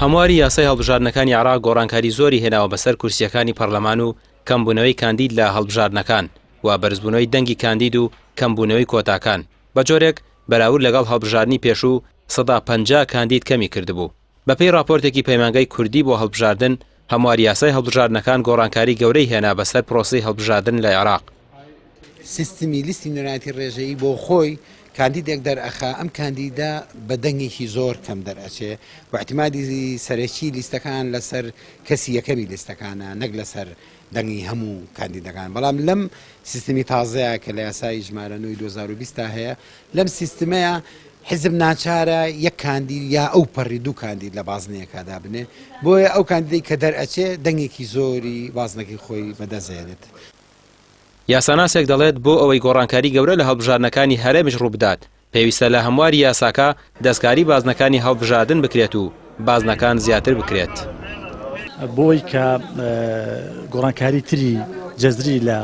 هەمواری یاسای هەڵبژاردنەکانی عێراق گۆڕانکاری زۆری هێناوە بەسەر کورسیەکانی پەرلەمان و کەمبوونەوەی کاندید لە هەڵبژاردنەکان و بەرزبوونەوەی دەنگی کاندید و کەمبوونەوەی کۆتاکان بە جۆرێک بەراورد لەگەڵ هەڵبژاردننی پێشوو 150 کاندید کەمی کردبوو. بەپێی راپۆرتێکی پەیمانگەی کوردی بۆ هەڵبژاردن هەمواری یاسای هەڵبژاردنەکان گۆڕانکاری گەورەی هێنا بەسەر پرۆسەی هەڵبژاردن لە عێراق. سیستمی لیستی نوێنەتی ڕێژەیی بۆ خۆی کاندیدێک دەرئەخا ئەم کاندیدا بە دەنگێکی زۆر کەم دەرئەچێ و احتیمالی سەرەکی لیستەکان لەسەر کەسی یەکەمی لیستەکانە نەک لەسەر دەنگی هەموو کاندیدەکان. بەڵام لەم سیستمی تازەیە کە لە یاسای ژمارە 2020 هەیە لەم سیستمەیە حزب ناچارە یەک کاندید یا ئەو پەڕی دوو کاندید لە بازنەیەکدا بنێ بۆیە ئەو کاندیدی کە دەرئەچێ دەنگێکی زۆری بازنەکەی خۆی بەدەزێنێت. یاساناسێک دەڵێت بۆ ئەوەی گۆڕانکاری گەورە لە هەڵبژاردنەکانی هەرێمیش ڕوو بدات پێویستە لە هەمواری یاساکە دەستکاری بازنەکانی هەڵبژاردن بکرێت و بازنەکان زیاتر بکرێت. بۆی کە گۆڕانکاری تری جەزری لە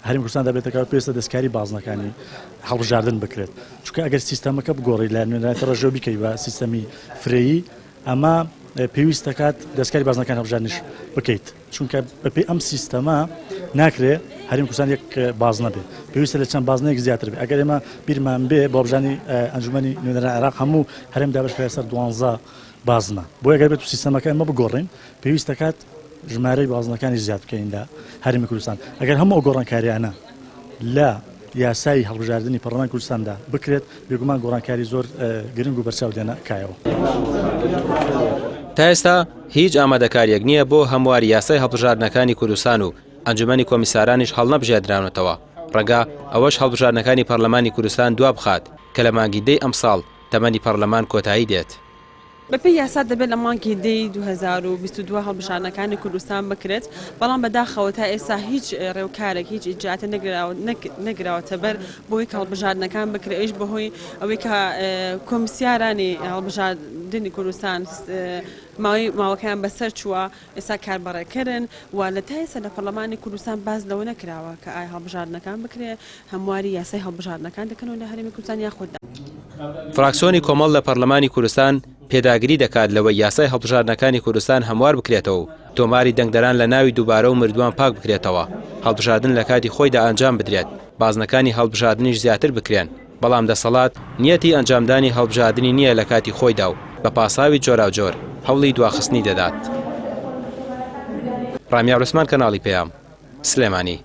هەرێمی کوردستان دەبێتەکە پێویستە دەستکاری بازنەکانی هەڵبژاردن بکرێت چونکە ئەگەر سیستەمەکە بگۆڕی لە نوێنەرەتی ڕێژەوە بیکەی بە سیستەمی فرەیی ئەمە پێویست دەکات دەستکاری بازنەکان هەڵبژاردنش بکەیت چونکە بەپێی ئەم سیستەمە ناکرێت هەرێمی کوردستان یەک بازنە بێت پێویستە لە چەند بازنەیەک زیاتر بێت. ئەگەر ئێمە بیرمان بێ بۆ هەڵبژاردنی ئەنجومەنی نوێنەران عێراق هەموو هەرێم دابەشکرا سەر 12 بازنە بۆ ئەگەر بێت و سیستەمەکە ئەمە بگۆڕین پێویست دەکات ژمارەی بازنەکانی زیاد بکەین لە هەرێمی کوردستان. ئەگەر هەموو گۆڕانکاریانە لە یاسای هەڵبژاردننی پەرلەمانی کوردستاندا بکرێت بێگومان گۆڕانکاری زۆر گرنگ و بەرچاو دێنە کایەوە. تا ئێستا هیچ ئامادەکاریەک نییە بۆ هەمواری یاسای هەڵبژاردنەکانی کوردستان و ئەنجومەنی کۆمیسارانیش هەڵنەبژێردراونەتەوە. ڕەنگە ئەوەش هەڵبژاردنەکانی پەرلەمانی کوردستان دواب بخات کە لە مانگی دەی ئەم ساڵ تەمەنی پەرلەمان کۆتایی دێت. بەپێی یاسا دەبێت لە مانگی دەی 2022 هەڵبژاردنەکانی کوردستان بکرێت بەڵام بەداخەوە تا ئێستا هیچ ڕێوکارێک هیچ ئیجااتە نەگراوەتە بەر بۆی کە هەڵبژاردنەکان بکرێش بەهۆی ئەوەی کە کۆمسیارانی هەڵبژاردننی کوردستان ماوەکەیان بەسەر چووە ئێستا کاربڕێکردن و لە تا ئێستا لە پەرلەمانی کوردستان باز لەوە نەکراوە کە ئایا هەڵبژاردنەکان بکرێت هەمواری یاسای هەڵبژاردنەکان دەکەنەوە لە هەرێمی کوردستان یاخوددا. فراکسیۆنی کۆمەڵ لە پەرلەمانی کوردستان پێداگیری دەکات لەوە یاسای هەڵبژاردنەکانی کوردستان هەموار بکرێتەوە و تۆماری دەنگدەران لە ناوی دووبارە و مردووان پاک بکرێتەوە هەڵبژاردن لە کاتی خۆیدا ئەنجام بدرێت بازنەکانی هەڵبژاردننیش زیاتر بکرێن بەڵام دەسەڵات نیەتی ئەنجامدانی هەڵبژاردننی نییە لە کاتی خۆیدا و بە پاساوی جۆراوجۆر هەوڵی دواخستنی دەدات. ڕامیا عوسمان کەناڵی پێام سلێمانی.